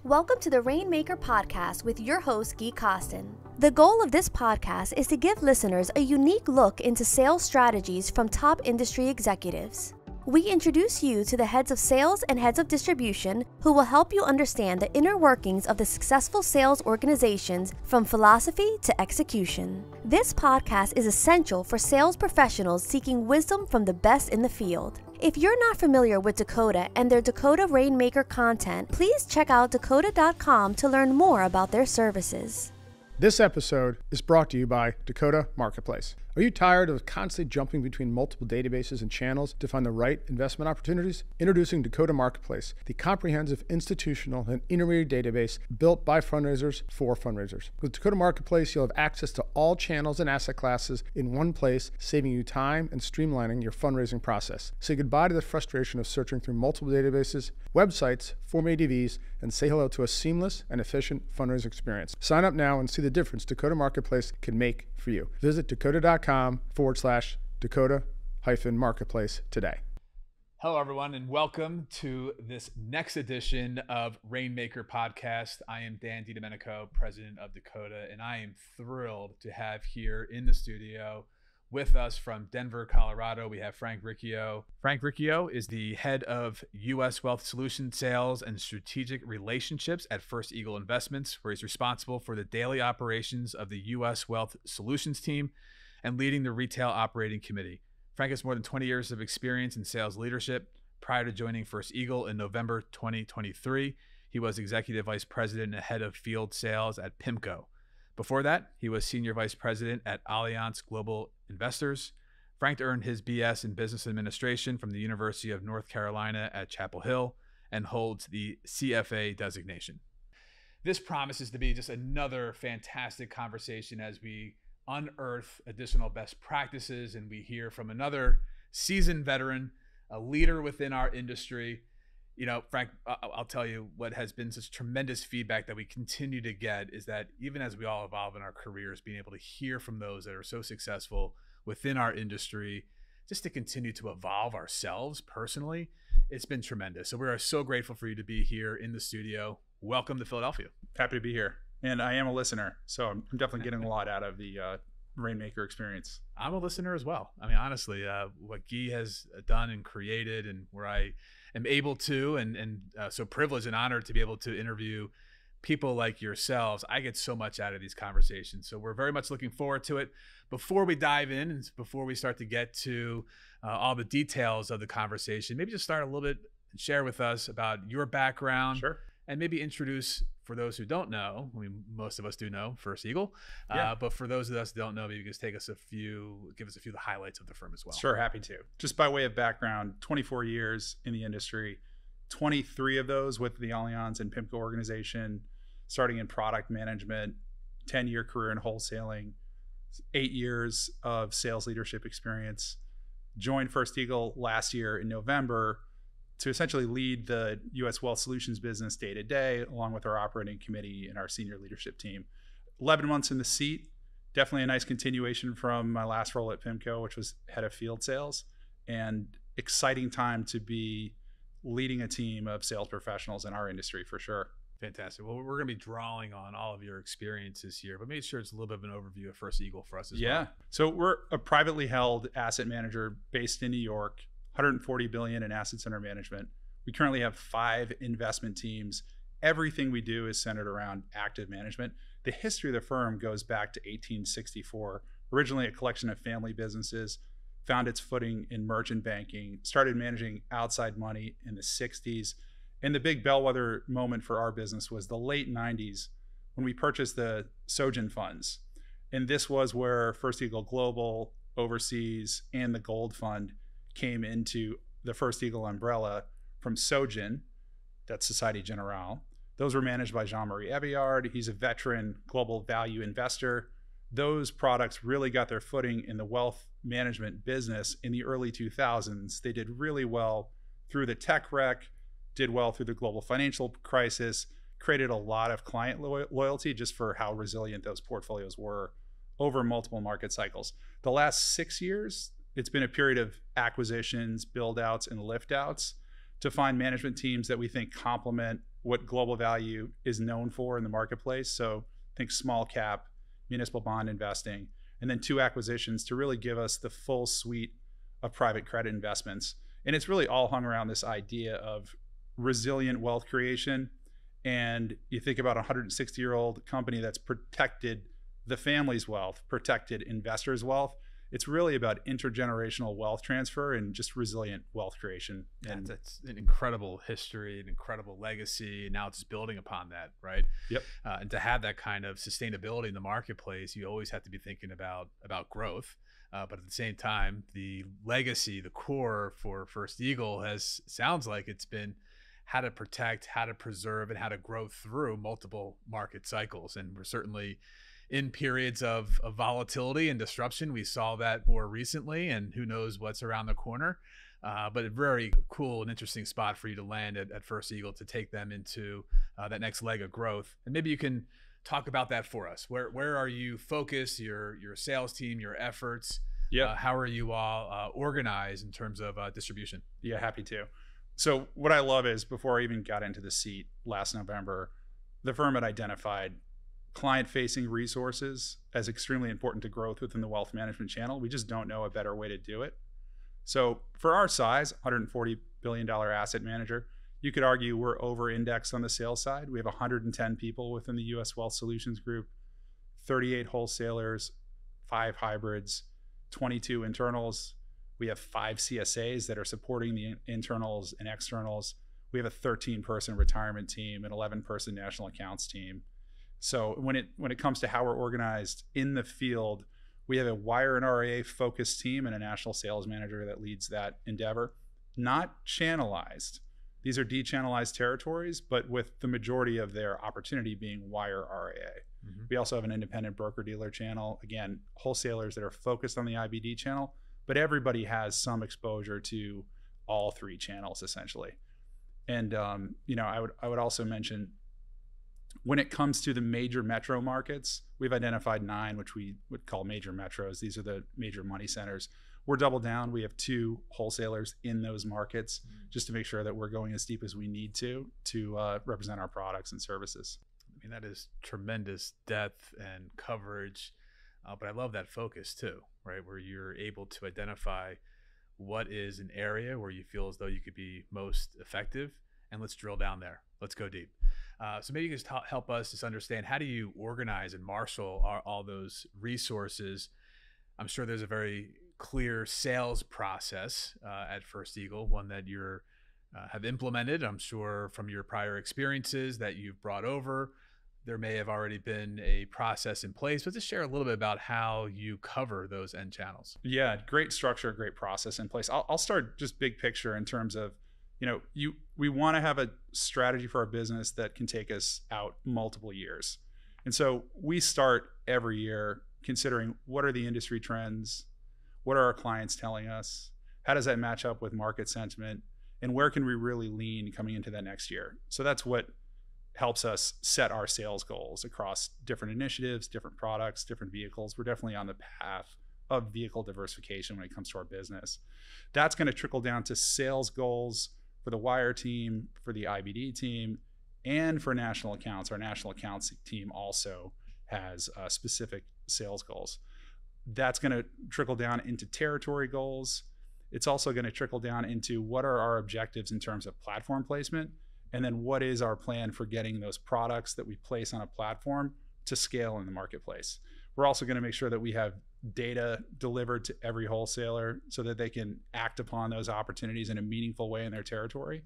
Welcome to the Rainmaker Podcast with your host, Guy Costin. The goal of this podcast is to give listeners a unique look into sales strategies from top industry executives. We introduce you to the heads of sales and heads of distribution who will help you understand the inner workings of the successful sales organizations from philosophy to execution. This podcast is essential for sales professionals seeking wisdom from the best in the field. If you're not familiar with Dakota and their Dakota Rainmaker content, please check out dakota.com to learn more about their services. This episode is brought to you by Dakota Marketplace. Are you tired of constantly jumping between multiple databases and channels to find the right investment opportunities? Introducing Dakota Marketplace, the comprehensive institutional and intermediate database built by fundraisers for fundraisers. With Dakota Marketplace, you'll have access to all channels and asset classes in one place, saving you time and streamlining your fundraising process. Say goodbye to the frustration of searching through multiple databases, websites, Form ADVs, and say hello to a seamless and efficient fundraising experience. Sign up now and see the difference Dakota Marketplace can make for you. Visit dakota.com/Dakota-Marketplace today. Hello, everyone, and welcome to this next edition of Rainmaker Podcast. I am Dan DiDomenico, president of Dakota, and I am thrilled to have here in the studio with us from Denver, Colorado, we have Frank Riccio. Frank Riccio is the head of U.S. Wealth Solutions Sales and Strategic Relationships at First Eagle Investments, where he's responsible for the daily operations of the U.S. Wealth Solutions team and leading the retail operating committee. Frank has more than 20 years of experience in sales leadership. Prior to joining First Eagle in November 2023, he was executive vice president and head of field sales at PIMCO. Before that, he was senior vice president at Allianz Global Investors. Frank earned his BS in business administration from the University of North Carolina at Chapel Hill and holds the CFA designation. This promises to be just another fantastic conversation as we unearth additional best practices and we hear from another seasoned veteran, a leader within our industry. You know, Frank, I'll tell you what has been such tremendous feedback that we continue to get is that even as we all evolve in our careers, being able to hear from those that are so successful within our industry, just to continue to evolve ourselves personally, it's been tremendous. So we are so grateful for you to be here in the studio. Welcome to Philadelphia. Happy to be here. And I am a listener, so I'm definitely getting a lot out of the Rainmaker experience. I'm a listener as well. I mean, honestly, what Guy has done and created and where I am able to and so privileged and honored to be able to interview people like yourselves. I get so much out of these conversations. So we're very much looking forward to it. Before we dive in and before we start to get to all the details of the conversation, maybe just start a little bit and share with us about your background. Sure. And maybe introduce, for those who don't know, I mean, most of us do know First Eagle, but for those of us who don't know, maybe you can just give us a few of the highlights of the firm as well. Sure, happy to. Just by way of background, 24 years in the industry, 23 of those with the Allianz and PIMCO organization, starting in product management, 10-year career in wholesaling, 8 years of sales leadership experience. Joined First Eagle last year in November to essentially lead the U.S. Wealth Solutions business day to day, along with our operating committee and our senior leadership team. 11 months in the seat, definitely a nice continuation from my last role at PIMCO, which was head of field sales, and exciting time to be leading a team of sales professionals in our industry for sure. Fantastic. Well, we're going to be drawing on all of your experiences here, but make sure it's a little bit of an overview of First Eagle for us as well. Yeah. So we're a privately held asset manager based in New York, $140 billion in assets under management. We currently have 5 investment teams. Everything we do is centered around active management. The history of the firm goes back to 1864. Originally a collection of family businesses, found its footing in merchant banking, started managing outside money in the 60s. And the big bellwether moment for our business was the late 90s when we purchased the Sojin funds. And this was where First Eagle Global, Overseas, and the Gold Fund came into the First Eagle umbrella from Sojin, that's Societe Generale. Those were managed by Jean-Marie Eviard. He's a veteran global value investor. Those products really got their footing in the wealth management business in the early 2000s. They did really well through the tech wreck, did well through the global financial crisis, created a lot of client loyalty just for how resilient those portfolios were over multiple market cycles. The last 6 years, it's been a period of acquisitions, build outs, and lift outs to find management teams that we think complement what Global Value is known for in the marketplace. So think small cap, municipal bond investing, and then 2 acquisitions to really give us the full suite of private credit investments. And it's really all hung around this idea of resilient wealth creation. And you think about a 160-year-old company that's protected the family's wealth, protected investors' wealth. It's really about intergenerational wealth transfer and just resilient wealth creation. And that's an incredible history, an incredible legacy. Now it's building upon that, right? Yep. And to have that kind of sustainability in the marketplace, you always have to be thinking about growth. But at the same time, the legacy, the core for First Eagle sounds like it's been how to protect, how to preserve, and how to grow through multiple market cycles. And we're certainly in periods of volatility and disruption. We saw that more recently, and who knows what's around the corner. But a very cool and interesting spot for you to land at First Eagle to take them into that next leg of growth. And maybe you can talk about that for us. Where are you focused, your sales team, your efforts? Yeah. How are you all organized in terms of distribution? Yeah, happy to. So what I love is before I even got into the seat last November, the firm had identified client-facing resources as extremely important to growth within the wealth management channel. We just don't know a better way to do it. So for our size, $140 billion asset manager, you could argue we're over-indexed on the sales side. We have 110 people within the U.S. Wealth Solutions Group, 38 wholesalers, 5 hybrids, 22 internals. We have 5 CSAs that are supporting the internals and externals. We have a 13-person retirement team, an 11-person national accounts team. So when it comes to how we're organized in the field, we have a wire and RIA focused team and a national sales manager that leads that endeavor. Not channelized. These are dechannelized territories, but with the majority of their opportunity being wire RIA. Mm-hmm. We also have an independent broker-dealer channel. Again, wholesalers that are focused on the IBD channel, but everybody has some exposure to all 3 channels essentially. And I would also mention, when it comes to the major metro markets, we've identified 9, which we would call major metros. These are the major money centers. We're double down. We have 2 wholesalers in those markets just to make sure that we're going as deep as we need to represent our products and services. I mean, that is tremendous depth and coverage, but I love that focus too, right? Where you're able to identify what is an area where you feel as though you could be most effective, and let's drill down there. Let's go deep. So maybe you can just help us just understand, how do you organize and marshal all those resources? I'm sure there's a very clear sales process at First Eagle, one that you're have implemented. I'm sure from your prior experiences that you've brought over, there may have already been a process in place, but just share a little bit about how you cover those end channels. Yeah, great structure, great process in place. I'll start just big picture in terms of, we want to have a strategy for our business that can take us out multiple years. And so we start every year considering, what are the industry trends? What are our clients telling us? How does that match up with market sentiment? And where can we really lean coming into that next year? So that's what helps us set our sales goals across different initiatives, different products, different vehicles. We're definitely on the path of vehicle diversification when it comes to our business. That's going to trickle down to sales goals for the wire team, for the IBD team, and for national accounts. Our national accounts team also has specific sales goals. That's going to trickle down into territory goals. It's also going to trickle down into, what are our objectives in terms of platform placement, and then what is our plan for getting those products that we place on a platform to scale in the marketplace. We're also going to make sure that we have data delivered to every wholesaler so that they can act upon those opportunities in a meaningful way in their territory.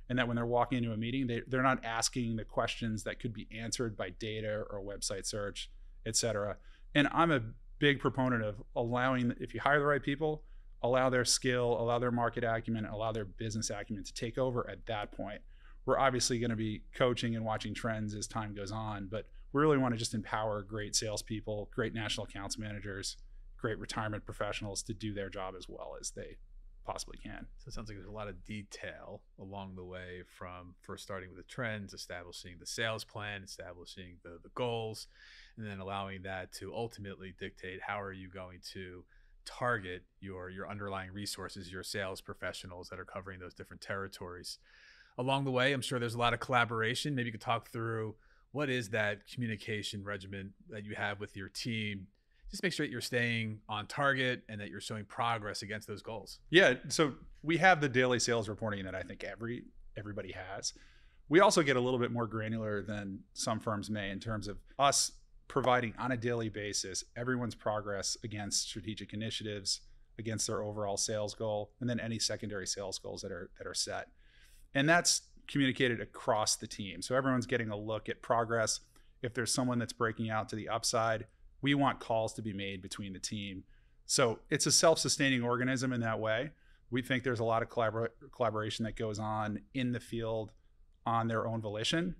And that when they're walking into a meeting, they're not asking the questions that could be answered by data or website search, et cetera. And I'm a big proponent of allowing, if you hire the right people, allow their skill, allow their market acumen, allow their business acumen to take over at that point. We're obviously going to be coaching and watching trends as time goes on, but we really want to just empower great salespeople, great national accounts managers, great retirement professionals to do their job as well as they possibly can. So it sounds like there's a lot of detail along the way, from first starting with the trends, establishing the sales plan, establishing the goals, and then allowing that to ultimately dictate how are you going to target your underlying resources, your sales professionals that are covering those different territories. Along the way, I'm sure there's a lot of collaboration. Maybe you could talk through what is that communication regimen that you have with your team. Just make sure that you're staying on target and that you're showing progress against those goals. Yeah, so we have the daily sales reporting that I think everybody has. We also get a little bit more granular than some firms may in terms of us providing on a daily basis everyone's progress against strategic initiatives, against their overall sales goal, and then any secondary sales goals that are set. And that's communicated across the team. So everyone's getting a look at progress. If there's someone that's breaking out to the upside, we want calls to be made between the team. So it's a self-sustaining organism in that way. We think there's a lot of collaboration that goes on in the field on their own volition.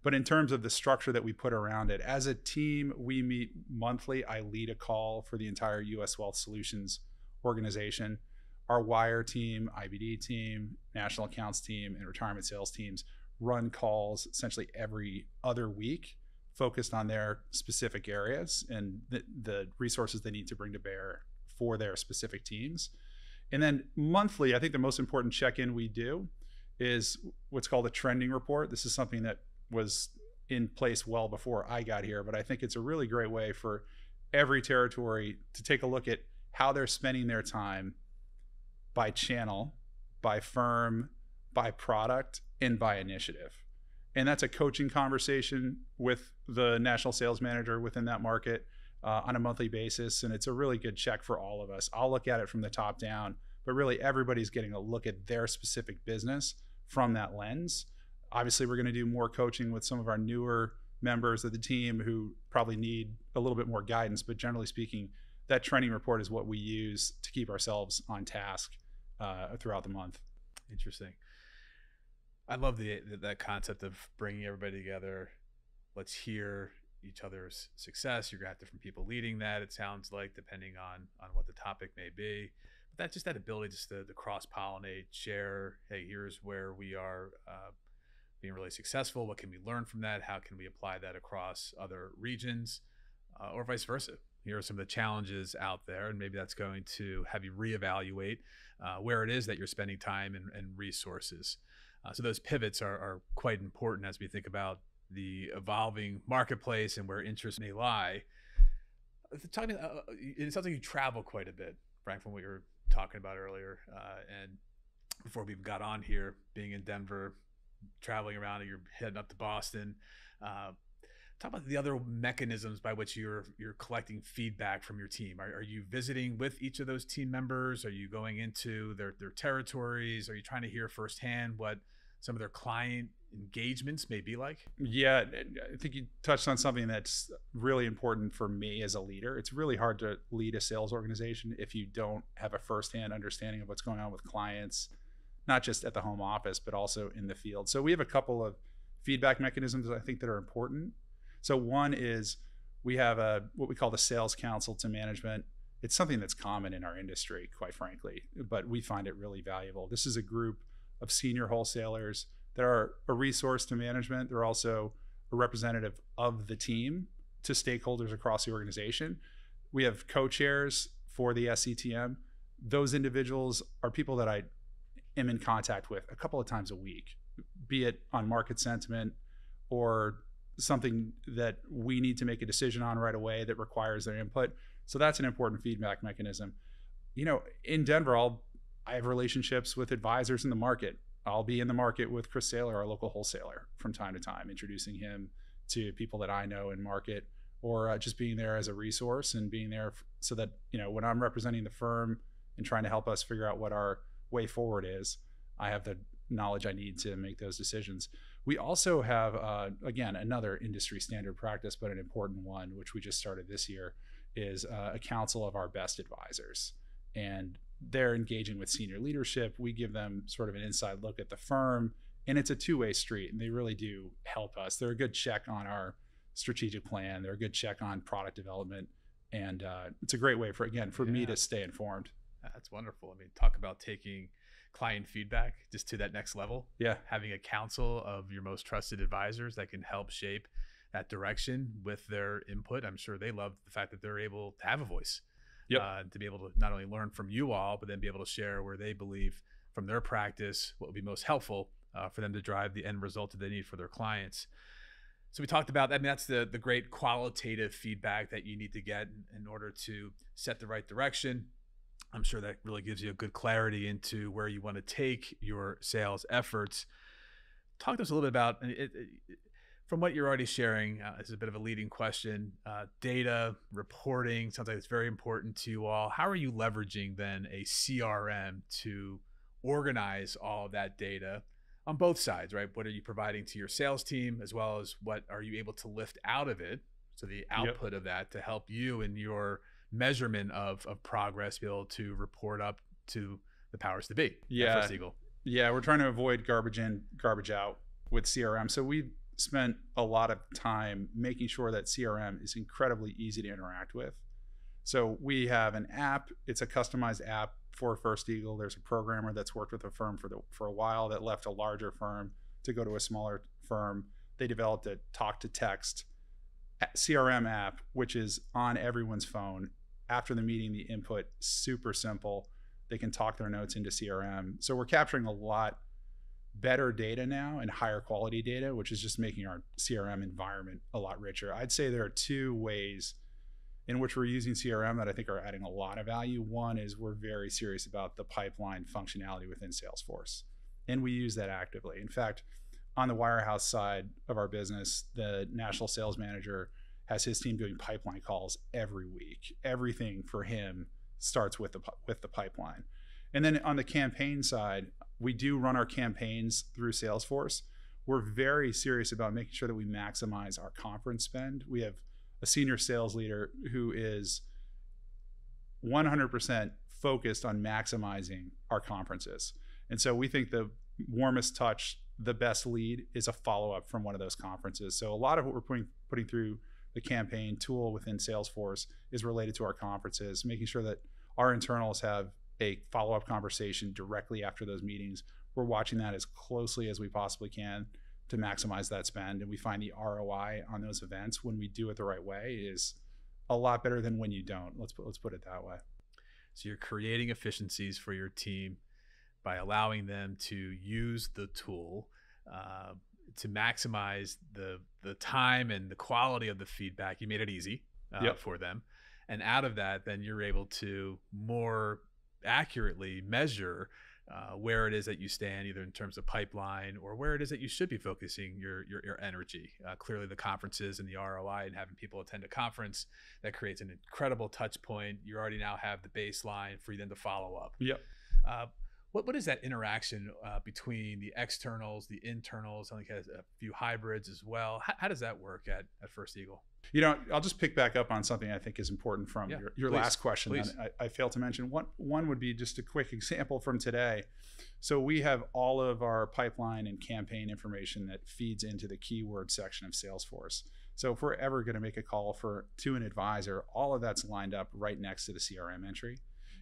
But in terms of the structure that we put around it, as a team, we meet monthly. I lead a call for the entire U.S. Wealth Solutions organization. Our wire team, IBD team, national accounts team, and retirement sales teams run calls essentially every other week, focused on their specific areas and the resources they need to bring to bear for their specific teams. And then monthly, I think the most important check-in we do is what's called a trending report. This is something that was in place well before I got here, but I think it's a really great way for every territory to take a look at how they're spending their time by channel, by firm, by product, and by initiative. And that's a coaching conversation with the national sales manager within that market on a monthly basis. And it's a really good check for all of us. I'll look at it from the top down, but really everybody's getting a look at their specific business from that lens. Obviously, we're going to do more coaching with some of our newer members of the team who probably need a little bit more guidance. But generally speaking, that trending report is what we use to keep ourselves on task throughout the month. Interesting. I love that concept of bringing everybody together. Let's hear each other's success. You're going to have different people leading that, it sounds like, depending on what the topic may be. But that's just that ability just to cross-pollinate, share, hey, here's where we are being really successful. What can we learn from that? How can we apply that across other regions or vice versa? Here are some of the challenges out there, and maybe that's going to have you reevaluate where it is that you're spending time and resources. So those pivots are quite important as we think about the evolving marketplace and where interest may lie. It sounds like you travel quite a bit, Frank, from what you were talking about earlier. And before we even got on here, being in Denver, traveling around, and you're heading up to Boston. Talk about the other mechanisms by which you're collecting feedback from your team. Are you visiting with each of those team members? Are you going into their territories? Are you trying to hear firsthand what some of their client engagements may be like? Yeah, I think you touched on something that's really important for me as a leader. It's really hard to lead a sales organization if you don't have a firsthand understanding of what's going on with clients, not just at the home office, but also in the field. So we have a couple of feedback mechanisms I think that are important. So one is we have what we call the sales council to management. It's something that's common in our industry, quite frankly, but we find it really valuable. This is a group of senior wholesalers that are a resource to management. They're also a representative of the team to stakeholders across the organization. We have co-chairs for the SCTM. Those individuals are people that I am in contact with a couple of times a week, be it on market sentiment or something that we need to make a decision on right away that requires their input. So that's an important feedback mechanism. You know, in Denver, I have relationships with advisors in the market. I'll be in the market with Chris Saylor, our local wholesaler, from time to time, introducing him to people that I know in market, or just being there as a resource and being there so that, you know, when I'm representing the firm and trying to help us figure out what our way forward is, I have the knowledge I need to make those decisions. We also have, again, another industry standard practice, but an important one, which we just started this year, is a council of our best advisors. And they're engaging with senior leadership. We give them sort of an inside look at the firm, and it's a two-way street, and they really do help us. They're a good check on our strategic plan. They're a good check on product development. And it's a great way for me to stay informed. That's wonderful. I mean, talk about taking client feedback just to that next level. Yeah. Having a council of your most trusted advisors that can help shape that direction with their input. I'm sure they love the fact that they're able to have a voice to be able to not only learn from you all, but then be able to share where they believe from their practice what would be most helpful for them to drive the end result that they need for their clients. So we talked about, I mean, that's the great qualitative feedback that you need to get in order to set the right direction. I'm sure that really gives you a good clarity into where you want to take your sales efforts. Talk to us a little bit about, from what you're already sharing, this is a bit of a leading question, data, reporting, sounds like it's very important to you all. How are you leveraging then a CRM to organize all of that data on both sides, right? What are you providing to your sales team, as well as what are you able to lift out of it? So the output of that to help you in your measurement of progress, be able to report up to the powers to be. Yeah. First Eagle. Yeah. We're trying to avoid garbage in, garbage out with CRM. So we spent a lot of time making sure that CRM is incredibly easy to interact with. So we have an app. It's a customized app for First Eagle. There's a programmer that's worked with a firm for a while that left a larger firm to go to a smaller firm. They developed a talk to text CRM app, which is on everyone's phone. After the meeting, the input, super simple. They can talk their notes into CRM. So we're capturing a lot better data now and higher quality data, which is just making our CRM environment a lot richer. I'd say there are two ways in which we're using CRM that I think are adding a lot of value. One is we're very serious about the pipeline functionality within Salesforce, and we use that actively. In fact, on the wirehouse side of our business, the national sales manager has his team doing pipeline calls every week. Everything for him starts with the pipeline. And then on the campaign side, we do run our campaigns through Salesforce. We're very serious about making sure that we maximize our conference spend. We have a senior sales leader who is 100% focused on maximizing our conferences. And so we think the warmest touch, the best lead is a follow-up from one of those conferences. So a lot of what we're putting through the campaign tool within Salesforce is related to our conferences, making sure that our internals have a follow-up conversation directly after those meetings. We're watching that as closely as we possibly can to maximize that spend. And we find the ROI on those events when we do it the right way is a lot better than when you don't. Let's put it that way. So you're creating efficiencies for your team by allowing them to use the tool to maximize the time and the quality of the feedback. You made it easy for them. And out of that, then you're able to more accurately measure where it is that you stand, either in terms of pipeline or where it is that you should be focusing your energy. Clearly the conferences and the ROI and having people attend a conference, that creates an incredible touch point. You already now have the baseline for you then to follow up. Yep. What is that interaction between the externals, the internals? I think it has a few hybrids as well. How does that work at First Eagle? You know, I'll just pick back up on something I think is important from your last question. I failed to mention. One would be just a quick example from today. So we have all of our pipeline and campaign information that feeds into the keyword section of Salesforce. So if we're ever going to make a call to an advisor, all of that's lined up right next to the CRM entry.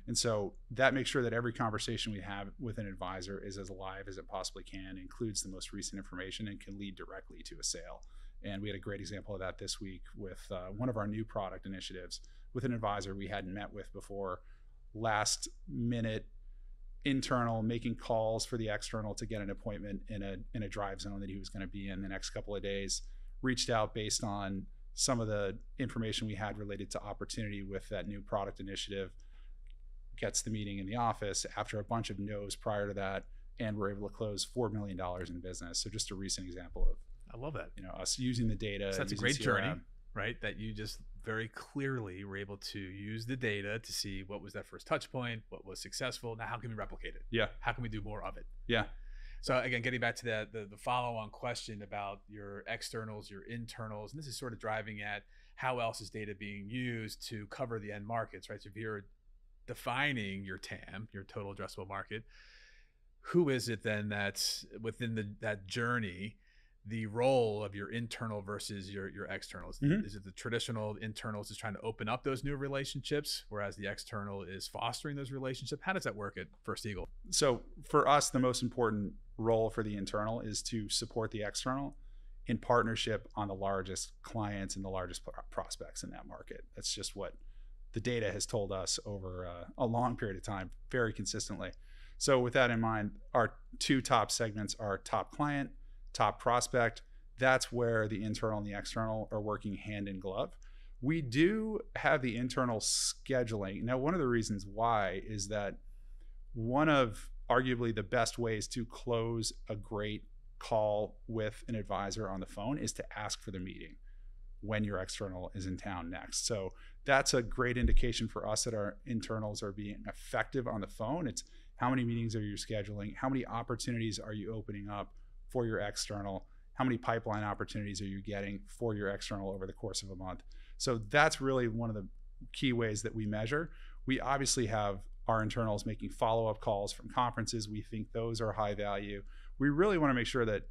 And so that makes sure that every conversation we have with an advisor is as live as it possibly can, includes the most recent information, and can lead directly to a sale. And we had a great example of that this week with one of our new product initiatives with an advisor we hadn't met with before. Last minute internal, making calls for the external to get an appointment in a drive zone that he was going to be in the next couple of days. Reached out based on some of the information we had related to opportunity with that new product initiative. Gets the meeting in the office after a bunch of no's prior to that, and we're able to close $4 million in business. So just a recent example of, I love that. Us using the data. So that's a great journey, right? That you just very clearly were able to use the data to see what was that first touch point, what was successful. Now, how can we replicate it? Yeah. How can we do more of it? Yeah. So again, getting back to the follow-on question about your externals, your internals, and this is sort of driving at how else is data being used to cover the end markets, right? So if you're defining your TAM, your total addressable market, who is it then that's within that journey, the role of your internal versus your externals? Mm-hmm. Is it the traditional internals is trying to open up those new relationships, whereas the external is fostering those relationships? How does that work at First Eagle? So for us, the most important role for the internal is to support the external in partnership on the largest clients and the largest prospects in that market. That's just what the data has told us over a long period of time very consistently. So with that in mind, our two top segments are top client, top prospect. That's where the internal and the external are working hand in glove. We do have the internal scheduling. Now, one of the reasons why is that one of arguably the best ways to close a great call with an advisor on the phone is to ask for the meeting when your external is in town next. So that's a great indication for us that our internals are being effective on the phone. It's how many meetings are you scheduling? How many opportunities are you opening up for your external? How many pipeline opportunities are you getting for your external over the course of a month? So that's really one of the key ways that we measure. We obviously have our internals making follow-up calls from conferences. We think those are high value. We really want to make sure that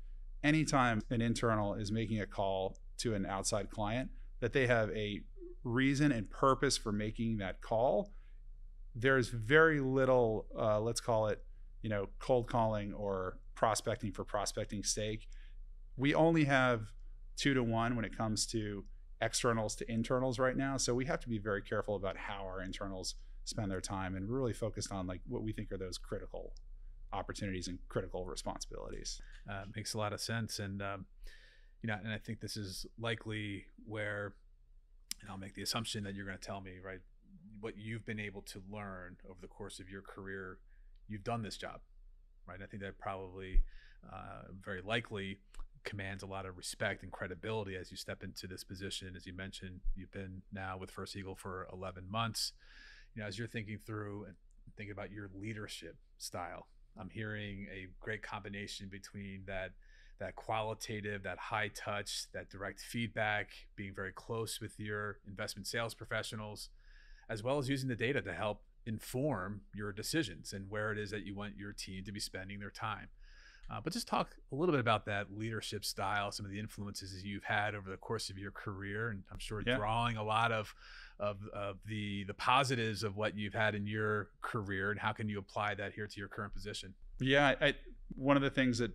anytime an internal is making a call to an outside client, that they have a reason and purpose for making that call. There's very little, let's call it, cold calling or prospecting for prospecting's sake. We only have 2-to-1 when it comes to externals to internals right now. So we have to be very careful about how our internals spend their time and really focused on like what we think are those critical opportunities and critical responsibilities. Makes a lot of sense. And, and I think this is likely where, and I'll make the assumption that you're going to tell me, right, what you've been able to learn over the course of your career. You've done this job, right? I think that probably very likely commands a lot of respect and credibility as you step into this position. As you mentioned, you've been now with First Eagle for 11 months. As you're thinking through and thinking about your leadership style, I'm hearing a great combination between that qualitative, that high touch, that direct feedback, being very close with your investment sales professionals, as well as using the data to help inform your decisions and where it is that you want your team to be spending their time. But just talk a little bit about that leadership style, some of the influences you've had over the course of your career, and I'm sure drawing a lot of the positives of what you've had in your career, and how can you apply that here to your current position? Yeah, one of the things that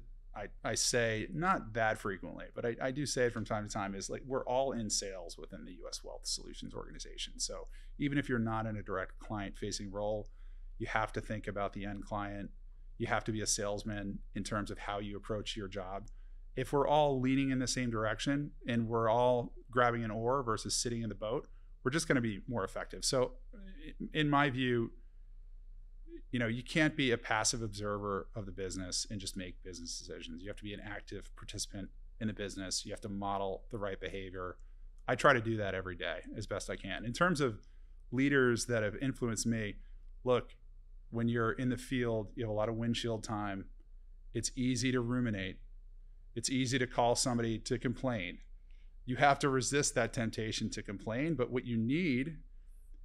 I say, not that frequently, but I do say it from time to time, is like we're all in sales within the U.S. Wealth Solutions organization. So even if you're not in a direct client-facing role, you have to think about the end client. You have to be a salesman in terms of how you approach your job. If we're all leaning in the same direction and we're all grabbing an oar versus sitting in the boat, we're just going to be more effective. So in my view, you can't be a passive observer of the business and just make business decisions. You have to be an active participant in the business. You have to model the right behavior. I try to do that every day as best I can. In terms of leaders that have influenced me, look, when you're in the field, you have a lot of windshield time. It's easy to ruminate. It's easy to call somebody to complain. You have to resist that temptation to complain, but what you need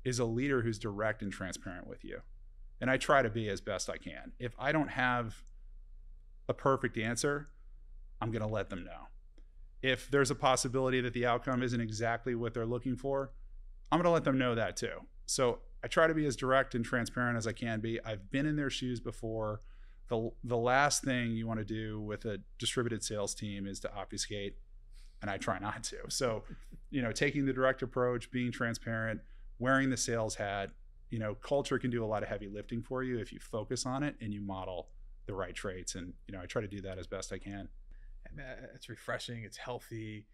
is a leader who's direct and transparent with you. And I try to be as best I can. If I don't have a perfect answer, I'm going to let them know. If there's a possibility that the outcome isn't exactly what they're looking for, I'm going to let them know that too. So I try to be as direct and transparent as I can be. I've been in their shoes before. The last thing you want to do with a distributed sales team is to obfuscate, and I try not to. So, taking the direct approach, being transparent, wearing the sales hat, culture can do a lot of heavy lifting for you if you focus on it and you model the right traits. And, I try to do that as best I can. And it's refreshing. It's healthy.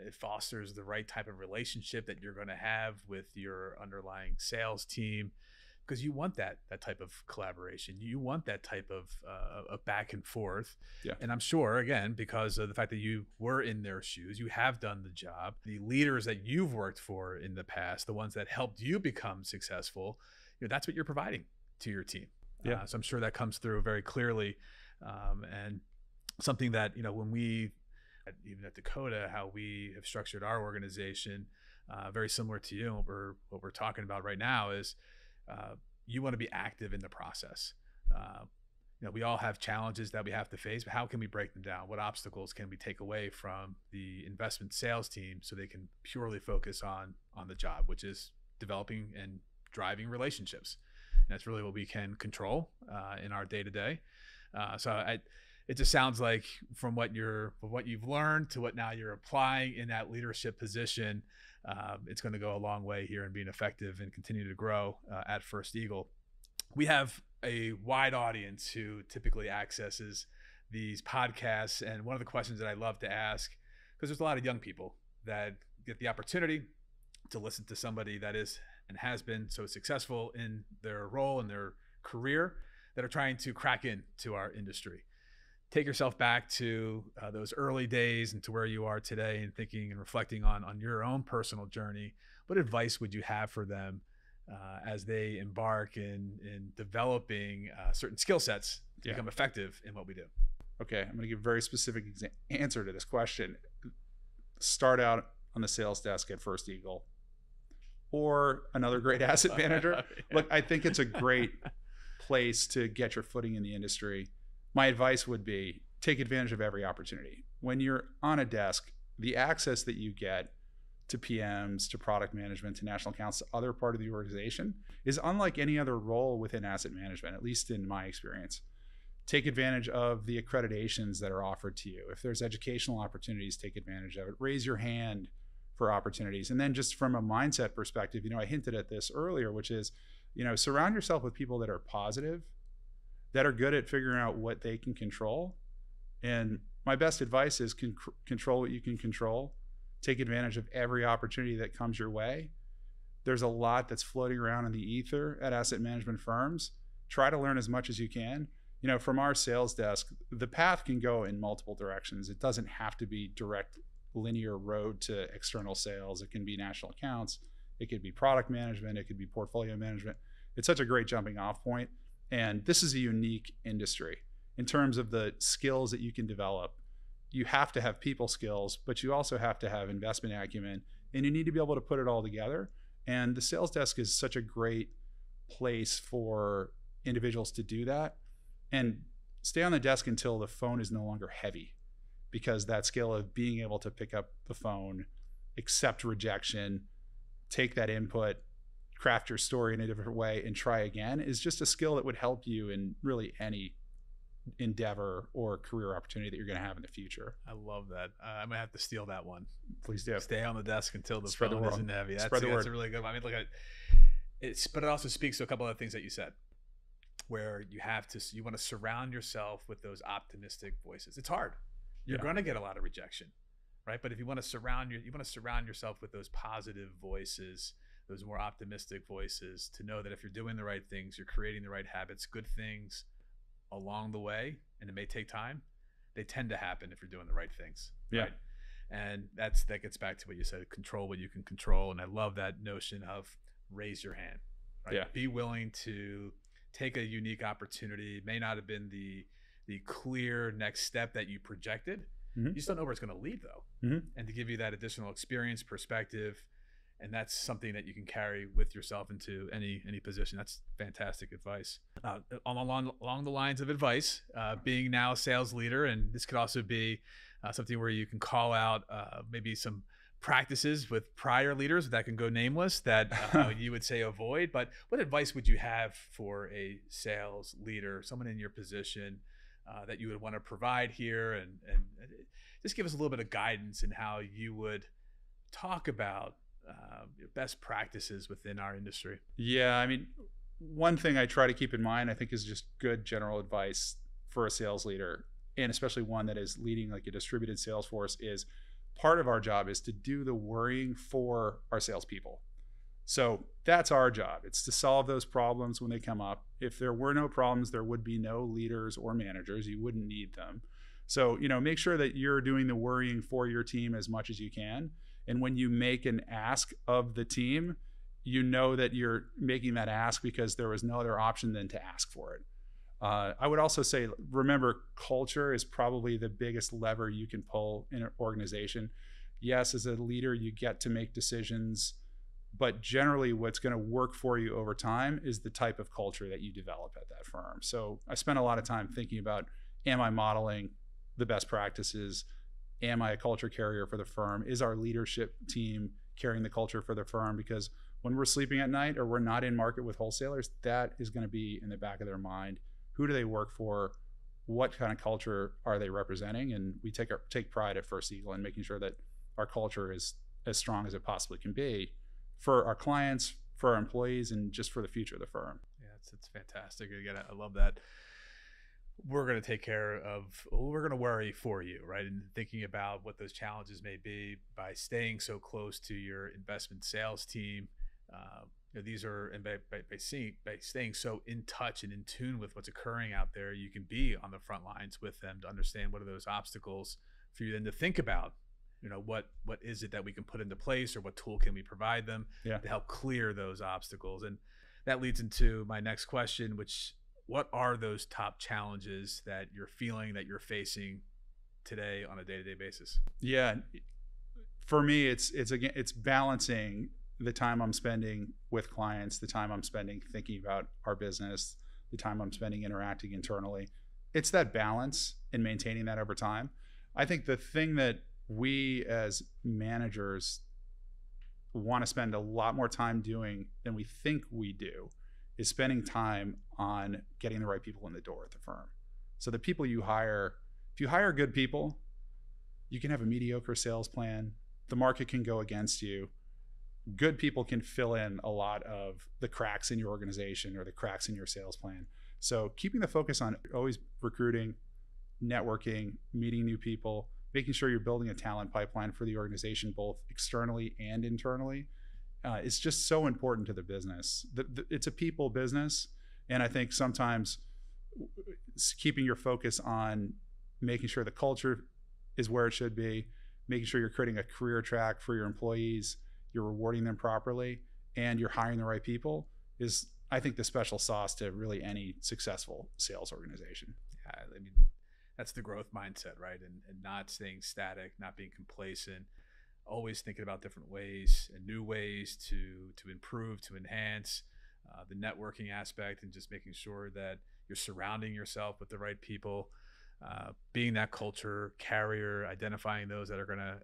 It fosters the right type of relationship that you're going to have with your underlying sales team, because you want that type of collaboration. You want that type of back and forth. Yeah. And I'm sure, again, because of the fact that you were in their shoes, you have done the job. The leaders that you've worked for in the past, the ones that helped you become successful, that's what you're providing to your team. Yeah. So I'm sure that comes through very clearly. And something that, when we, even at Dakota, how we have structured our organization, very similar to you. What we're talking about right now is you want to be active in the process. We all have challenges that we have to face, but how can we break them down? What obstacles can we take away from the investment sales team so they can purely focus on the job, which is developing and driving relationships? And that's really what we can control in our day-to-day. So it just sounds like from what you've learned to what now you're applying in that leadership position, it's going to go a long way here in being effective and continue to grow at First Eagle. We have a wide audience who typically accesses these podcasts, and one of the questions that I love to ask, because there's a lot of young people that get the opportunity to listen to somebody that is and has been so successful in their role and their career, that are trying to crack into our industry. Take yourself back to those early days and to where you are today, and thinking and reflecting on your own personal journey. What advice would you have for them as they embark in developing certain skill sets to become effective in what we do? Okay, I'm going to give a very specific answer to this question. Start out on the sales desk at First Eagle or another great asset manager. Look, I think it's a great place to get your footing in the industry. My advice would be take advantage of every opportunity. When you're on a desk, the access that you get to PMs, to product management, to national accounts, to other part of the organization is unlike any other role within asset management, at least in my experience. Take advantage of the accreditations that are offered to you. If there's educational opportunities, take advantage of it. Raise your hand for opportunities. And then just from a mindset perspective, I hinted at this earlier, which is, surround yourself with people that are positive, that are good at figuring out what they can control. And my best advice is control what you can control. Take advantage of every opportunity that comes your way. There's a lot that's floating around in the ether at asset management firms. Try to learn as much as you can. From our sales desk, the path can go in multiple directions. It doesn't have to be direct linear road to external sales. It can be national accounts. It could be product management. It could be portfolio management. It's such a great jumping off point. And this is a unique industry in terms of the skills that you can develop. You have to have people skills, but you also have to have investment acumen, and you need to be able to put it all together. And the sales desk is such a great place for individuals to do that. And stay on the desk until the phone is no longer heavy, because that skill of being able to pick up the phone, accept rejection, take that input, craft your story in a different way, and try again is just a skill that would help you in really any endeavor or career opportunity that you're going to have in the future. I love that. I'm gonna have to steal that one. Please do. Stay on the desk until the phone isn't heavy. That's a really good one. I mean, look at it, but it also speaks to a couple of things that you said, where you want to surround yourself with those optimistic voices. It's hard. You're going to get a lot of rejection, right? But if you want to surround yourself with those positive voices, those more optimistic voices, to know that if you're doing the right things, you're creating the right habits, good things along the way, and it may take time, they tend to happen if you're doing the right things. Yeah. Right? And that gets back to what you said, control what you can control. And I love that notion of raise your hand, right? Yeah. Be willing to take a unique opportunity. It may not have been the clear next step that you projected. Mm-hmm. You just don't know where it's going to lead though. Mm-hmm. And to give you that additional experience, perspective, and that's something that you can carry with yourself into any position. That's fantastic advice. Along the lines of advice, being now a sales leader, and this could also be something where you can call out maybe some practices with prior leaders that can go nameless that you would say avoid. But what advice would you have for a sales leader, someone in your position, that you would want to provide here, and just give us a little bit of guidance in how you would talk about best practices within our industry? Yeah, I mean, one thing I try to keep in mind, I think, is just good general advice for a sales leader, and especially one that is leading like a distributed sales force, is part of our job is to do the worrying for our salespeople. So that's our job. It's to solve those problems when they come up. If there were no problems, there would be no leaders or managers. You wouldn't need them. So, make sure that you're doing the worrying for your team as much as you can. And when you make an ask of the team, you know that you're making that ask because there was no other option than to ask for it. I would also say, remember, culture is probably the biggest lever you can pull in an organization. Yes, as a leader, you get to make decisions, but generally what's going to work for you over time is the type of culture that you develop at that firm. So I spent a lot of time thinking about, am I modeling the best practices? Am I a culture carrier for the firm? Is our leadership team carrying the culture for the firm? Because when we're sleeping at night or we're not in market with wholesalers, that is going to be in the back of their mind. Who do they work for? what kind of culture are they representing? And we take pride at First Eagle in making sure that our culture is as strong as it possibly can be for our clients, for our employees, and just for the future of the firm. Yeah, it's fantastic. Again, I love that. We're going to take care of, we're going to worry for you, right? And thinking about what those challenges may be by staying so close to your investment sales team. These are, and by staying so in touch and in tune with what's occurring out there, you can be on the front lines with them to understand what are those obstacles for you then to think about, what is it that we can put into place, or what tool can we provide them to help clear those obstacles. And that leads into my next question, which, what are those top challenges that you're feeling, that you're facing today on a day-to-day basis? Yeah, for me, it's balancing the time I'm spending with clients, the time I'm spending thinking about our business, the time I'm spending interacting internally. It's that balance and maintaining that over time. I think the thing that we as managers want to spend a lot more time doing than we think we do is spending time on getting the right people in the door at the firm. So the people you hire, if you hire good people, you can have a mediocre sales plan. The market can go against you. Good people can fill in a lot of the cracks in your organization or the cracks in your sales plan. So keeping the focus on always recruiting, networking, meeting new people, making sure you're building a talent pipeline for the organization, both externally and internally, is just so important to the business. It's a people business. And I think sometimes keeping your focus on making sure the culture is where it should be, making sure you're creating a career track for your employees, you're rewarding them properly, and you're hiring the right people is, I think, the special sauce to really any successful sales organization. Yeah, I mean, that's the growth mindset, right? And not staying static, not being complacent, always thinking about different ways and new ways to improve, to enhance the networking aspect, and just making sure that you're surrounding yourself with the right people, being that culture carrier, identifying those that are gonna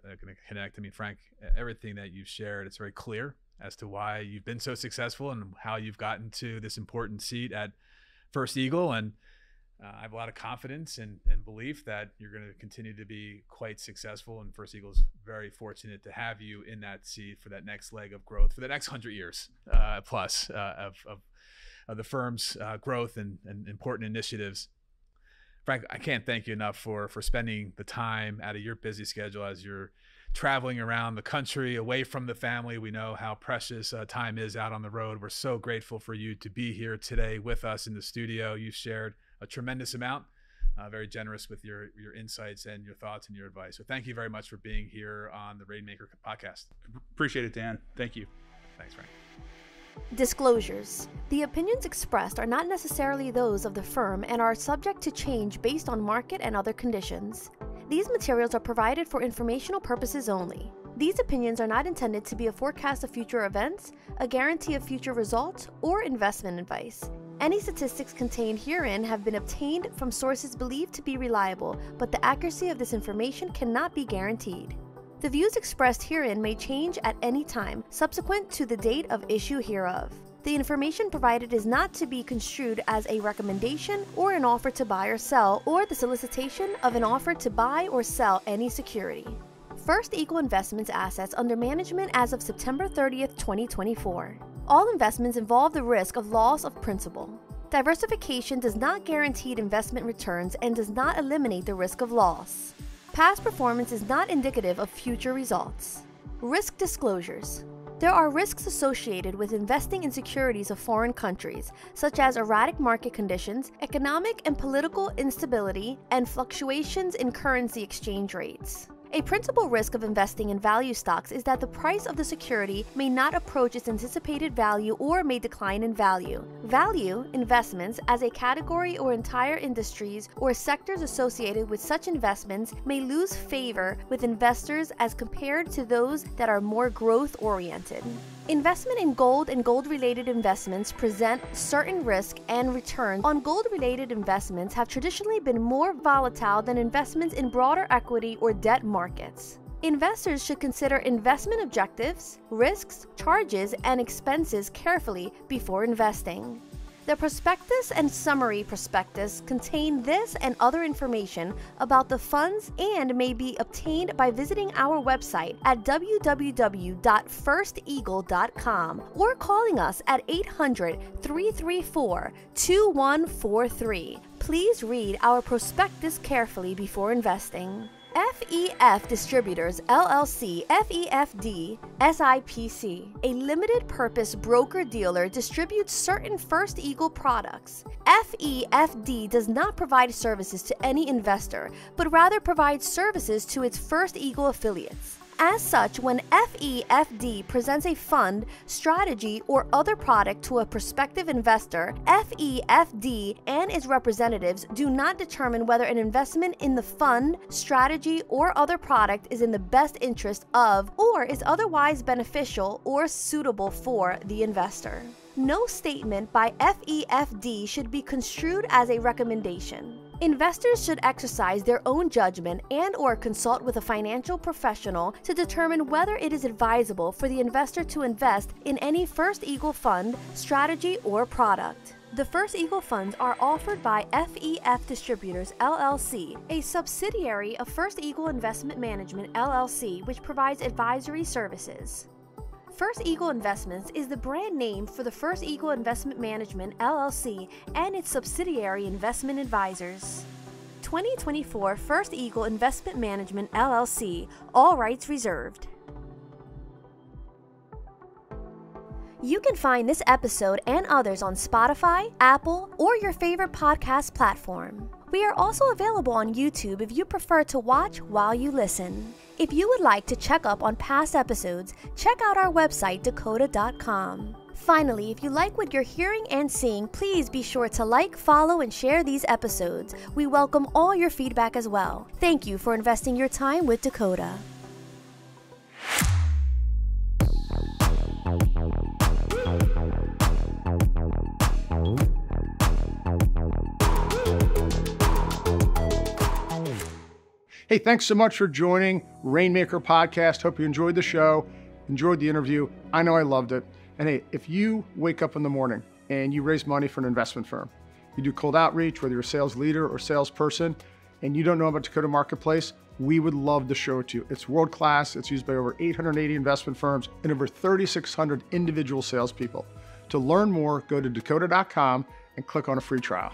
connect. I mean, Frank, everything that you've shared, it's very clear as to why you've been so successful and how you've gotten to this important seat at First Eagle. And I have a lot of confidence and belief that you're going to continue to be quite successful. And First Eagle's very fortunate to have you in that seat for that next leg of growth, for the next 100 years plus of the firm's growth and important initiatives. Frank, I can't thank you enough for spending the time out of your busy schedule as you're traveling around the country, away from the family. We know how precious time is out on the road. We're so grateful for you to be here today with us in the studio. You've shared a tremendous amount, very generous with your insights and your thoughts and your advice. So thank you very much for being here on the Rainmaker Podcast. Appreciate it, Dan. Thank you. Thanks, Frank. Disclosures. The opinions expressed are not necessarily those of the firm and are subject to change based on market and other conditions. These materials are provided for informational purposes only. These opinions are not intended to be a forecast of future events, a guarantee of future results, or investment advice. Any statistics contained herein have been obtained from sources believed to be reliable, but the accuracy of this information cannot be guaranteed. The views expressed herein may change at any time subsequent to the date of issue hereof. The information provided is not to be construed as a recommendation or an offer to buy or sell, or the solicitation of an offer to buy or sell any security. First Eagle Investments assets under management as of September 30th, 2024. All investments involve the risk of loss of principal. Diversification does not guarantee investment returns and does not eliminate the risk of loss. Past performance is not indicative of future results. Risk disclosures. There are risks associated with investing in securities of foreign countries, such as erratic market conditions, economic and political instability, and fluctuations in currency exchange rates. A principal risk of investing in value stocks is that the price of the security may not approach its anticipated value or may decline in value. Value investments as a category or entire industries or sectors associated with such investments may lose favor with investors as compared to those that are more growth-oriented. Investment in gold and gold-related investments present certain risk and returns on gold-related investments have traditionally been more volatile than investments in broader equity or debt markets. Investors should consider investment objectives, risks, charges, and expenses carefully before investing. The prospectus and summary prospectus contain this and other information about the funds and may be obtained by visiting our website at www.firsteagle.com or calling us at 800-334-2143. Please read our prospectus carefully before investing. FEF Distributors, LLC, FEFD, SIPC, a limited-purpose broker-dealer distributes certain First Eagle products. FEFD does not provide services to any investor, but rather provides services to its First Eagle affiliates. As such, when FEFD presents a fund, strategy, or other product to a prospective investor, FEFD and its representatives do not determine whether an investment in the fund, strategy, or other product is in the best interest of or is otherwise beneficial or suitable for the investor. No statement by FEFD should be construed as a recommendation. Investors should exercise their own judgment and/or consult with a financial professional to determine whether it is advisable for the investor to invest in any First Eagle fund, strategy, or product. The First Eagle funds are offered by FEF Distributors, LLC, a subsidiary of First Eagle Investment Management, LLC, which provides advisory services. First Eagle Investments is the brand name for the First Eagle Investment Management, LLC, and its subsidiary investment advisors. 2024 First Eagle Investment Management, LLC, all rights reserved. You can find this episode and others on Spotify, Apple, or your favorite podcast platform. We are also available on YouTube if you prefer to watch while you listen. If you would like to check up on past episodes, check out our website, dakota.com. Finally, if you like what you're hearing and seeing, please be sure to like, follow, and share these episodes. We welcome all your feedback as well. Thank you for investing your time with Dakota. Hey, thanks so much for joining Rainmaker Podcast. Hope you enjoyed the show, enjoyed the interview. I know I loved it. And hey, if you wake up in the morning and you raise money for an investment firm, you do cold outreach, whether you're a sales leader or salesperson, and you don't know about Dakota Marketplace, we would love to show it to you. It's world-class. It's used by over 880 investment firms and over 3,600 individual salespeople. To learn more, go to dakota.com and click on a free trial.